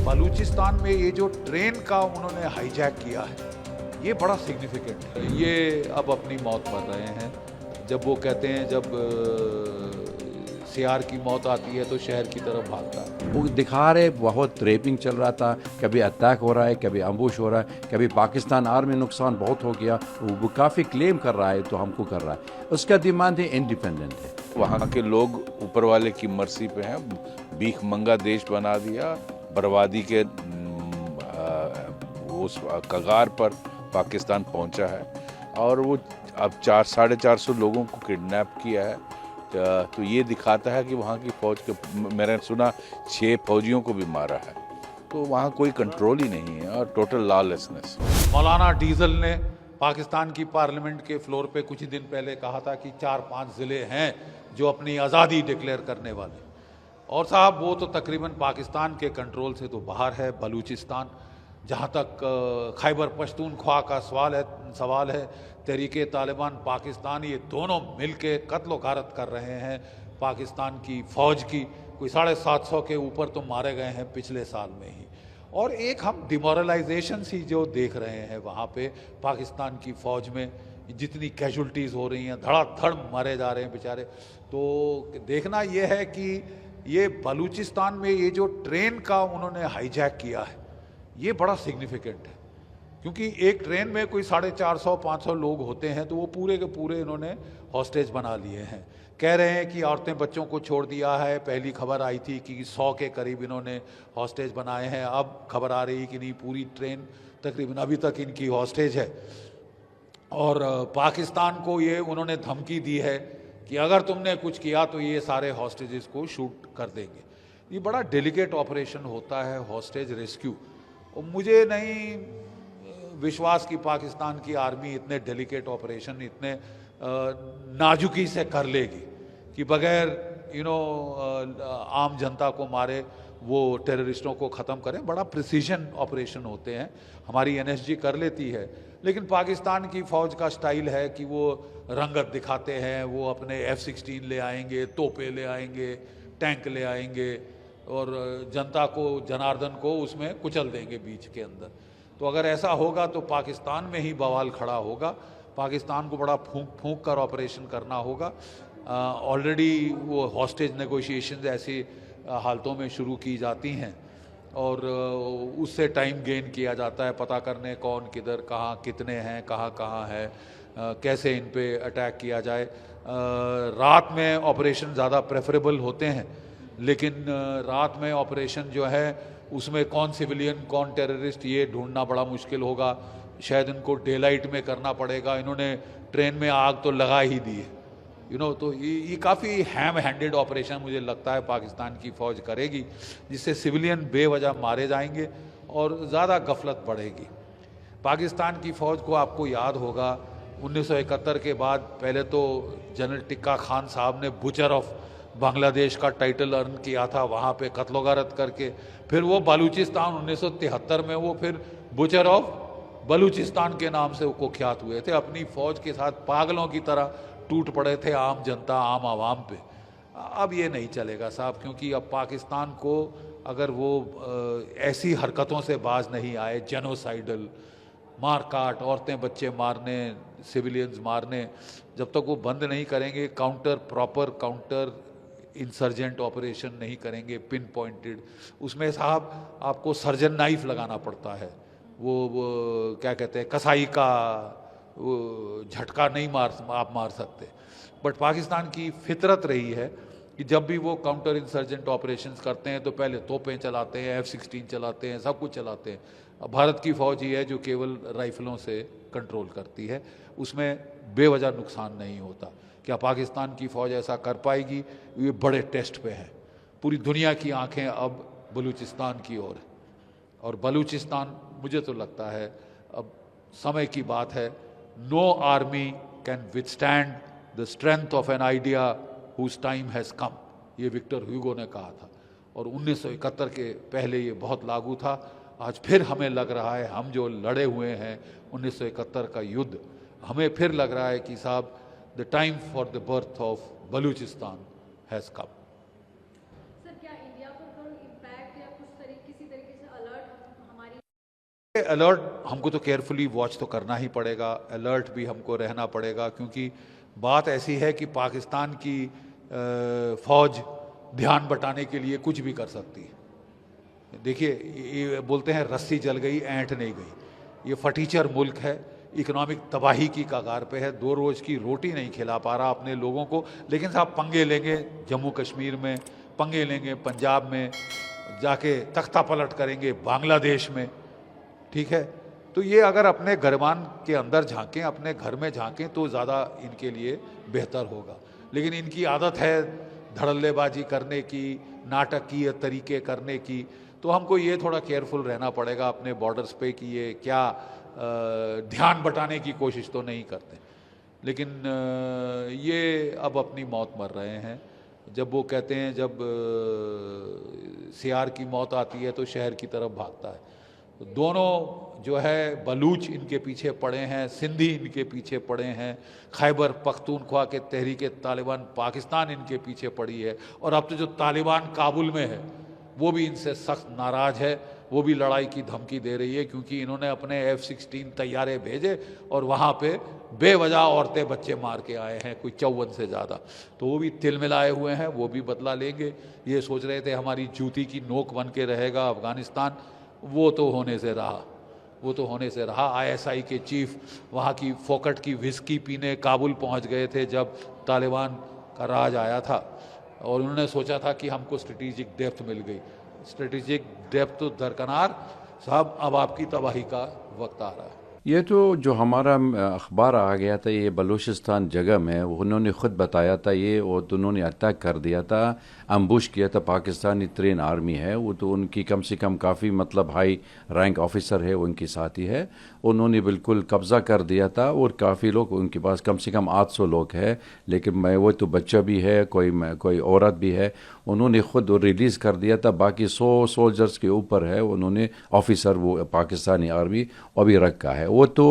बलूचिस्तान में ये जो ट्रेन का उन्होंने हाईजैक किया है, ये बड़ा सिग्निफिकेंट है। ये अब अपनी मौत मर रहे हैं। जब वो कहते हैं जब सियार की मौत आती है तो शहर की तरफ भागता है। वो दिखा रहे बहुत रेपिंग चल रहा था, कभी अटैक हो रहा है, कभी अम्बुश हो रहा है, कभी पाकिस्तान आर्मी नुकसान बहुत हो गया। वो काफ़ी क्लेम कर रहा है तो हमको कर रहा है। उसका डिमांड है इंडिपेंडेंट है। वहाँ के लोग ऊपर वाले की मर्जी पे हैं। भीख मंगा देश बना दिया, बर्बादी के उस कगार पर पाकिस्तान पहुँचा है और वो अब 400-450 लोगों को किडनैप किया है। तो ये दिखाता है कि वहाँ की फ़ौज के, मैंने सुना 6 फौजियों को भी मारा है। तो वहाँ कोई कंट्रोल ही नहीं है और टोटल लॉलेसनेस। मौलाना डीजल ने पाकिस्तान की पार्लियामेंट के फ्लोर पे कुछ ही दिन पहले कहा था कि 4-5 ज़िले हैं जो अपनी आज़ादी डिक्लेयर करने वाले। और साहब वो तो तकरीबन पाकिस्तान के कंट्रोल से तो बाहर है। बलूचिस्तान, जहाँ तक खैबर पख्तूनख्वा का सवाल है, तहरीके तालिबान पाकिस्तान, ये दोनों मिलके कत्ल गारत कर रहे हैं पाकिस्तान की फ़ौज की। कोई 750 के ऊपर तो मारे गए हैं पिछले साल में ही। और एक हम डिमोरलाइजेशन सी जो देख रहे हैं वहाँ पे पाकिस्तान की फ़ौज में, जितनी कैजुअल्टीज़ हो रही हैं, धड़ाधड़ मारे जा रहे हैं बेचारे। तो देखना ये है कि ये बलूचिस्तान में ये जो ट्रेन का उन्होंने हाईजैक किया है, ये बड़ा सिग्निफिकेंट है। क्योंकि एक ट्रेन में कोई 450-500 लोग होते हैं तो वो पूरे के पूरे इन्होंने हॉस्टेज बना लिए हैं। कह रहे हैं कि औरतें बच्चों को छोड़ दिया है। पहली खबर आई थी कि 100 के करीब इन्होंने हॉस्टेज बनाए हैं। अब खबर आ रही कि नहीं, पूरी ट्रेन तकरीबन अभी तक इनकी हॉस्टेज है। और पाकिस्तान को ये उन्होंने धमकी दी है कि अगर तुमने कुछ किया तो ये सारे हॉस्टेजेस को शूट कर देंगे। ये बड़ा डेलिकेट ऑपरेशन होता है हॉस्टेज रेस्क्यू। और मुझे नहीं विश्वास कि पाकिस्तान की आर्मी इतने डेलिकेट ऑपरेशन इतने नाजुकी से कर लेगी कि बगैर आम जनता को मारे वो टेररिस्टों को ख़त्म करें। बड़ा प्रिसीजन ऑपरेशन होते हैं। हमारी एनएसजी कर लेती है, लेकिन पाकिस्तान की फ़ौज का स्टाइल है कि वो रंगत दिखाते हैं। वो अपने F-16 ले आएंगे, तोपे ले आएंगे, टैंक ले आएंगे और जनता को, जनार्दन को उसमें कुचल देंगे बीच के अंदर। तो अगर ऐसा होगा तो पाकिस्तान में ही बवाल खड़ा होगा। पाकिस्तान को बड़ा फूंक कर ऑपरेशन करना होगा। ऑलरेडी वो हॉस्टेज नेगोशिएशंस ऐसी हालतों में शुरू की जाती हैं और उससे टाइम गेन किया जाता है, पता करने कौन किधर कहाँ कितने हैं, कहाँ है, कैसे इन पे अटैक किया जाए। रात में ऑपरेशन ज़्यादा प्रेफरेबल होते हैं, लेकिन रात में ऑपरेशन जो है उसमें कौन सिविलियन कौन टेररिस्ट ये ढूंढना बड़ा मुश्किल होगा। शायद इनको डे लाइट में करना पड़ेगा। इन्होंने ट्रेन में आग तो लगा ही दी है, तो ये काफ़ी हैम हैंडेड ऑपरेशन मुझे लगता है पाकिस्तान की फ़ौज करेगी, जिससे सिविलियन बेवजह मारे जाएंगे और ज़्यादा गफलत बढ़ेगी। पाकिस्तान की फ़ौज को आपको याद होगा 1971 के बाद पहले तो जनरल टिक्का खान साहब ने बुचर ऑफ बांग्लादेश का टाइटल अर्न किया था वहाँ पे कत्ल गारत करके। फिर वो बलूचिस्तान 1973 में वो फिर बुचर ऑफ बलूचिस्तान के नाम से वो कुख्यात हुए थे। अपनी फ़ौज के साथ पागलों की तरह टूट पड़े थे आम जनता, आम आवाम पे। अब ये नहीं चलेगा साहब, क्योंकि अब पाकिस्तान को अगर वो ऐसी हरकतों से बाज नहीं आए, जेनोसाइडल मार काट, औरतें बच्चे मारने, सिविलियंस मारने, जब तक वो बंद नहीं करेंगे, प्रॉपर काउंटर इंसर्जेंट ऑपरेशन नहीं करेंगे पिन पॉइंटेड, उसमें साहब आपको सर्जन नाइफ लगाना पड़ता है। वो क्या कहते हैं, कसाई का झटका नहीं आप मार सकते। बट पाकिस्तान की फितरत रही है कि जब भी वो काउंटर इंसर्जेंट ऑपरेशंस करते हैं तो पहले तोपें चलाते हैं, F-16 चलाते हैं, सब कुछ चलाते हैं। अब भारत की फ़ौज ही है जो केवल राइफलों से कंट्रोल करती है, उसमें बेवजह नुकसान नहीं होता। क्या पाकिस्तान की फ़ौज ऐसा कर पाएगी? ये बड़े टेस्ट पे है। पूरी दुनिया की आंखें अब बलूचिस्तान की ओर है और बलूचिस्तान, मुझे तो लगता है अब समय की बात है। No army can withstand the strength of an idea whose time has come, ये विक्टर ह्यूगो ने कहा था और 1971 के पहले ये बहुत लागू था। आज फिर हमें लग रहा है, हम जो लड़े हुए हैं 1971 का युद्ध, हमें फिर लग रहा है कि साहब the time for the birth of Balochistan has come. Sir, क्या इंडिया पर इम्पैक्ट या किसी तरीके से अलर्ट हमको तो केयरफुली वॉच तो करना ही पड़ेगा, अलर्ट भी हमको रहना पड़ेगा, क्योंकि बात ऐसी है कि पाकिस्तान की फौज ध्यान बटाने के लिए कुछ भी कर सकती है। देखिए, ये बोलते हैं रस्सी जल गई ऐंठ नहीं गई। ये फटीचर मुल्क है, इकोनॉमिक तबाही की कगार पे है, 2 रोज़ की रोटी नहीं खिला पा रहा अपने लोगों को, लेकिन साहब पंगे लेंगे जम्मू कश्मीर में, पंगे लेंगे पंजाब में, जाके तख्ता पलट करेंगे बांग्लादेश में, ठीक है। तो ये अगर अपने गरमान के अंदर झांकें, अपने घर में झांकें, तो ज़्यादा इनके लिए बेहतर होगा। लेकिन इनकी आदत है धड़ल्लेबाजी करने की, नाटकीय तरीके करने की, तो हमको ये थोड़ा केयरफुल रहना पड़ेगा अपने बॉर्डर्स पे कि ये क्या ध्यान बटाने की कोशिश तो नहीं करते। लेकिन ये अब अपनी मौत मर रहे हैं। जब वो कहते हैं जब सियार की मौत आती है तो शहर की तरफ भागता है। तो दोनों जो है बलूच इनके पीछे पड़े हैं, सिंधी इनके पीछे पड़े हैं, खैबर पख्तूनख्वा के तहरीक तालिबान पाकिस्तान इनके पीछे पड़ी है, और अब तो जो तालिबान काबुल में है वो भी इनसे सख्त नाराज़ है, वो भी लड़ाई की धमकी दे रही है, क्योंकि इन्होंने अपने F-16 तैयारे भेजे और वहाँ पे बेवजह औरतें बच्चे मार के आए हैं, कोई 54 से ज़्यादा। तो वो भी तिलमिलाए हुए हैं, वो भी बदला लेंगे। ये सोच रहे थे हमारी जूती की नोक बन के रहेगा अफ़गानिस्तान, वो तो होने से रहा। ISI के चीफ वहाँ की फोकट की विस्की पीने काबुल पहुँच गए थे जब तालिबान का राज आया था, और उन्होंने सोचा था कि हमको स्ट्रेटेजिक डेप्थ मिल गई। स्ट्रेटेजिक डेप्थ तो दरकनार साहब, अब आपकी तबाही का वक्त आ रहा है। ये तो जो हमारा अखबार आ गया था, ये बलूचिस्तान जगह में, उन्होंने ख़ुद बताया था ये, और तो उन्होंने अटैक कर दिया था, अम्बुश किया था। पाकिस्तानी ट्रेन आर्मी है वो, तो उनकी कम से कम काफ़ी मतलब हाई रैंक ऑफिसर है, उनकी साथी है, उन्होंने बिल्कुल कब्ज़ा कर दिया था, और काफ़ी लोग उनके पास कम से कम 800 लोग हैं, लेकिन मैं वो तो बच्चा भी है, कोई औरत भी है, उन्होंने ख़ुद रिलीज़ कर दिया था। बाकी 100 सोल्जर्स के ऊपर है उन्होंने ऑफिसर वो पाकिस्तानी आर्मी अभी रखा है। वो तो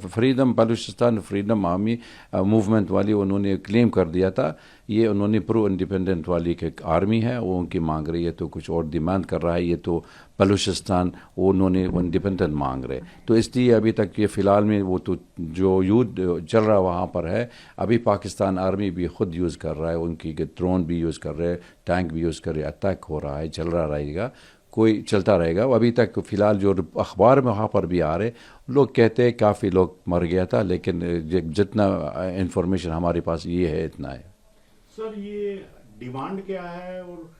freedom Balochistan freedom army movement वाली उन्होंने क्लेम कर दिया था, ये उन्होंने प्रो इंडिपेंडेंट वाली के आर्मी है, वो उनकी मांग रही है, तो कुछ और डिमांड कर रहा है। ये तो बलूचिस्तान वो उन्होंने इंडिपेंडेंट मांग रहे, तो इसलिए अभी तक ये फ़िलहाल में वो तो जो युद्ध चल रहा वहाँ पर है, अभी पाकिस्तान आर्मी भी ख़ुद यूज़ कर रहा है, उनकी ड्रोन भी यूज़ कर रहे हैं, टैंक भी यूज़ कर रहे, अटैक हो रहा है, चल रहा रहेगा, कोई चलता रहेगा। अभी तक फ़िलहाल जो अखबार में वहाँ पर भी आ रहे लोग कहते हैं काफ़ी लोग मर गया था, लेकिन जितना इंफॉर्मेशन हमारे पास ये है इतना है। सर, ये डिमांड क्या है और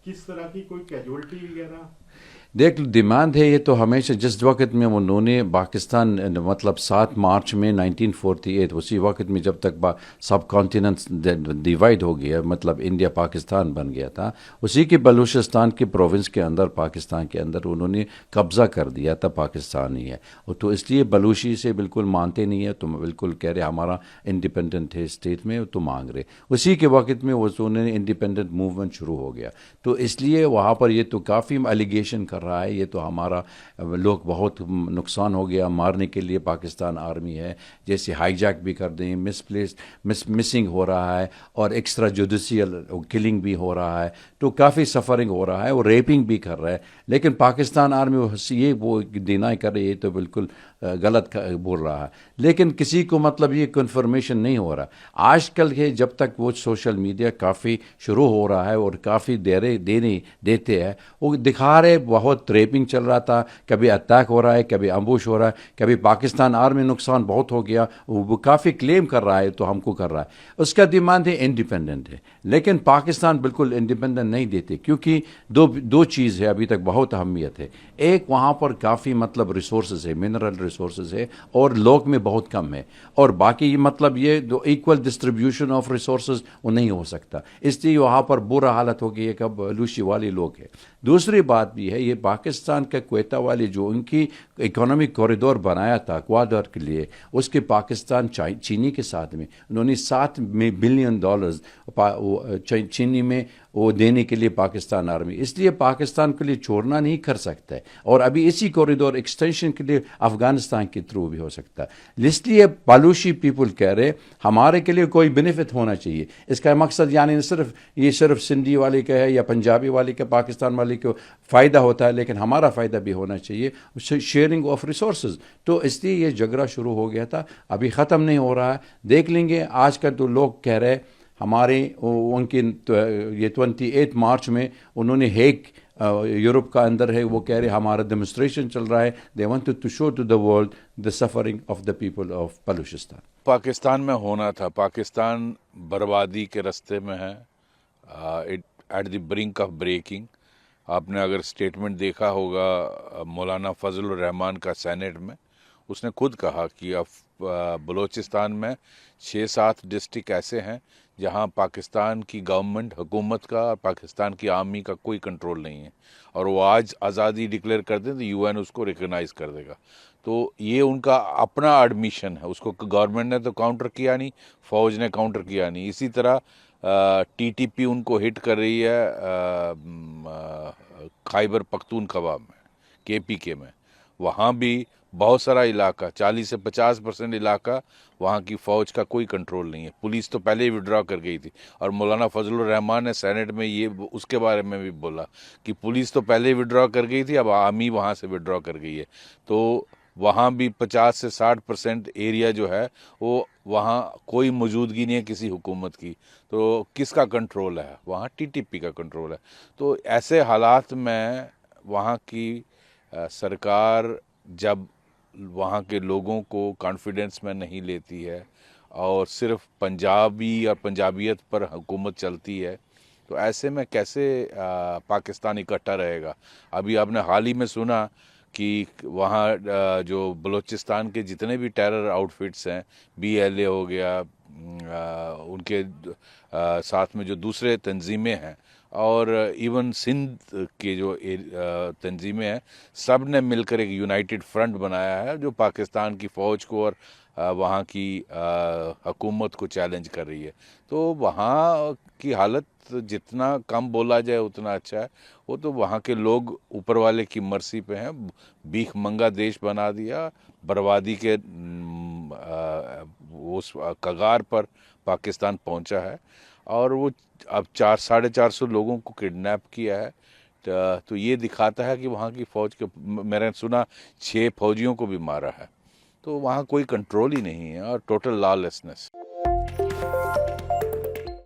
किस तरह की कोई कैजुअलिटी वगैरह? देख, डिमांड है ये तो हमेशा, जिस वक्त में उन्होंने पाकिस्तान मतलब 7 मार्च में 1948, उसी वक्त में जब तक सब कॉन्टिनेंट डिवाइड हो गया, मतलब इंडिया पाकिस्तान बन गया था, उसी के बलूचिस्तान के प्रोविंस के अंदर, पाकिस्तान के अंदर उन्होंने कब्ज़ा कर दिया था, पाकिस्तानी है, तो इसलिए बलूची से बिल्कुल मानते नहीं है, तो बिल्कुल कह रहे हमारा इंडिपेंडेंट है स्टेट में, तो मांग रहे। उसी के वक्त में वो उन्होंने इंडिपेंडेंट मूवमेंट शुरू हो गया, तो इसलिए वहाँ पर ये तो काफ़ी एलिगेशन कर रहा है, ये तो हमारा लोग बहुत नुकसान हो गया, मारने के लिए पाकिस्तान आर्मी है, जैसे हाईजैक भी कर दें, मिसिंग हो रहा है, और एक्स्ट्रा जुडिशियल किलिंग भी हो रहा है, तो काफ़ी सफरिंग हो रहा है, और रेपिंग भी कर रहा है। लेकिन पाकिस्तान आर्मी ये वो डिनाई कर रही है, तो बिल्कुल गलत बोल रहा है, लेकिन किसी को मतलब ये कन्फर्मेशन नहीं हो रहा। आजकल के जब तक वो सोशल मीडिया काफ़ी शुरू हो रहा है और काफ़ी देते हैं, वो दिखा रहे बहुत रेपिंग चल रहा था, कभी अटैक हो रहा है, कभी अम्बुश हो रहा है, कभी पाकिस्तान आर्मी नुकसान बहुत हो गया, वो काफ़ी क्लेम कर रहा है, तो हमको कर रहा है। उसका डिमांड है इंडिपेंडेंट है, लेकिन पाकिस्तान बिल्कुल इंडिपेंडेंट नहीं देते, क्योंकि दो चीज़ है अभी तक बहुत अहमियत है। एक, वहाँ पर काफ़ी मतलब रिसोर्सेज है, मिनरल रिसोर्सेज है, और लोग में बहुत कम है, और बाकी मतलब ये जो इक्वल डिस्ट्रीब्यूशन ऑफ रिसोर्सेज वो नहीं हो सकता, इसलिए वहाँ पर बुरा हालत हो गई है, कब लूशी वाले लोग हैं। दूसरी बात भी है, ये पाकिस्तान का क्वेता वाले जो उनकी इकोनॉमिक कॉरिडोर बनाया था क्वाडर के लिए, उसके पाकिस्तान चीनी के साथ में उन्होंने $7 बिलियन चीनी में वो देने के लिए पाकिस्तान आर्मी, इसलिए पाकिस्तान के लिए छोड़ना नहीं कर सकता है, और अभी इसी कॉरिडोर एक्सटेंशन के लिए अफगानिस्तान के थ्रू भी हो सकता है। इसलिए बलूची पीपल कह रहे हमारे के लिए कोई बेनिफिट होना चाहिए। इसका मकसद यानी सिर्फ सिंधी वाले का है या पंजाबी वाले का, पाकिस्तान वाले को फ़ायदा होता है, लेकिन हमारा फ़ायदा भी होना चाहिए, शेयरिंग ऑफ रिसोर्सेज। तो इसलिए ये झगड़ा शुरू हो गया था, अभी ख़त्म नहीं हो रहा है। देख लेंगे, आजकल तो लोग कह रहे हमारे उनकी ये 28 मार्च में उन्होंने हेग यूरोप का अंदर है, वो कह रहे हमारा डेमोन्स्ट्रेशन चल रहा है, they wanted to show to the world the suffering of the people of Balochistan. Pakistan में होना था, पाकिस्तान बर्बादी के रास्ते में है, it at the brink of breaking. आपने अगर स्टेटमेंट देखा होगा मौलाना फजलुर रहमान का सेनेट में, उसने खुद कहा कि अब बलूचिस्तान में 6-7 डिस्ट्रिक्ट ऐसे हैं जहां पाकिस्तान की गवर्नमेंट, हुकूमत का और पाकिस्तान की आर्मी का कोई कंट्रोल नहीं है, और वो आज आज़ादी डिक्लेयर कर दें तो यूएन उसको रिकग्नाइज कर देगा। तो ये उनका अपना एडमिशन है, उसको गवर्नमेंट ने तो काउंटर किया नहीं, फौज ने काउंटर किया नहीं। इसी तरह टीटीपी उनको हिट कर रही है खैबर पख्तूनख्वा में, केपीके में। वहाँ भी बहुत सारा इलाका, 40 से 50% इलाका, वहाँ की फ़ौज का कोई कंट्रोल नहीं है। पुलिस तो पहले ही विड्रॉ कर गई थी, और मौलाना फजलुर रहमान ने सेनेट में ये उसके बारे में भी बोला कि पुलिस तो पहले ही विड्रॉ कर गई थी, अब आर्मी वहाँ से विड्रॉ कर गई है। तो वहाँ भी 50 से 60% एरिया जो है वो, वहाँ कोई मौजूदगी नहीं है किसी हुकूमत की। तो किसका कंट्रोल है? वहाँ टीटीपी का कंट्रोल है। तो ऐसे हालात में वहाँ की सरकार जब वहाँ के लोगों को कॉन्फिडेंस में नहीं लेती है और सिर्फ पंजाबी और पंजाबियत पर हुकूमत चलती है, तो ऐसे में कैसे पाकिस्तान इकट्ठा रहेगा? अभी आपने हाल ही में सुना कि वहाँ जो बलूचिस्तान के जितने भी टेरर आउटफिट्स हैं, बीएलए हो गया, उनके साथ में जो दूसरे तंजीमें हैं, और इवन सिंध के जो तंजीमें हैं, सब ने मिलकर एक यूनाइटेड फ्रंट बनाया है जो पाकिस्तान की फ़ौज को और वहाँ की हुकूमत को चैलेंज कर रही है। तो वहाँ की हालत जितना कम बोला जाए उतना अच्छा है। वो तो वहाँ के लोग ऊपर वाले की मर्जी पे हैं। भीख मंगा देश बना दिया, बर्बादी के उस कगार पर पाकिस्तान पहुँचा है, और वो अब 400-450 लोगों को किडनैप किया है। तो ये दिखाता है कि वहाँ की फ़ौज के, मैंने सुना 6 फौजियों को भी मारा है। तो वहाँ कोई कंट्रोल ही नहीं है और टोटल लॉलेसनेस।